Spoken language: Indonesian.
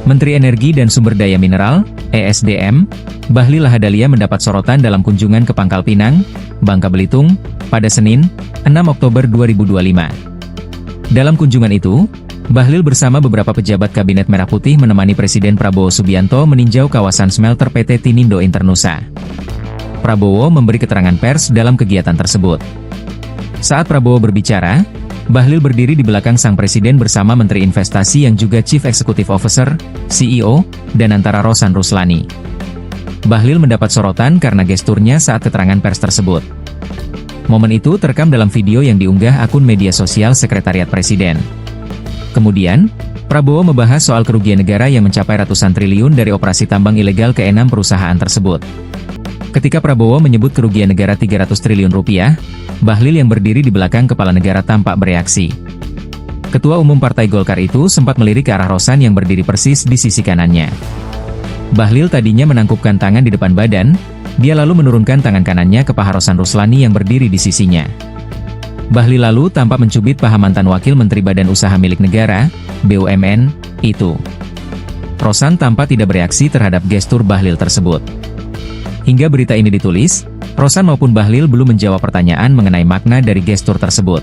Menteri Energi dan Sumber Daya Mineral, (ESDM), Bahlil Lahadalia mendapat sorotan dalam kunjungan ke Pangkal Pinang, Bangka Belitung, pada Senin, 6 Oktober 2025. Dalam kunjungan itu, Bahlil bersama beberapa pejabat Kabinet Merah Putih menemani Presiden Prabowo Subianto meninjau kawasan smelter PT Tinindo Internusa. Prabowo memberi keterangan pers dalam kegiatan tersebut. Saat Prabowo berbicara, Bahlil berdiri di belakang sang presiden bersama Menteri Investasi yang juga Chief Executive Officer, CEO, dan antara Rosan Ruslani. Bahlil mendapat sorotan karena gesturnya saat keterangan pers tersebut. Momen itu terekam dalam video yang diunggah akun media sosial Sekretariat Presiden. Kemudian, Prabowo membahas soal kerugian negara yang mencapai ratusan triliun dari operasi tambang ilegal ke-6 perusahaan tersebut. Ketika Prabowo menyebut kerugian negara 300 triliun rupiah, Bahlil yang berdiri di belakang kepala negara tampak bereaksi. Ketua Umum Partai Golkar itu sempat melirik ke arah Rosan yang berdiri persis di sisi kanannya. Bahlil tadinya menangkupkan tangan di depan badan, dia lalu menurunkan tangan kanannya ke paha Rosan Ruslani yang berdiri di sisinya. Bahlil lalu tampak mencubit paha mantan Wakil Menteri Badan Usaha Milik Negara, BUMN, itu. Rosan tampak tidak bereaksi terhadap gestur Bahlil tersebut. Hingga berita ini ditulis, Rosan maupun Bahlil belum menjawab pertanyaan mengenai makna dari gestur tersebut.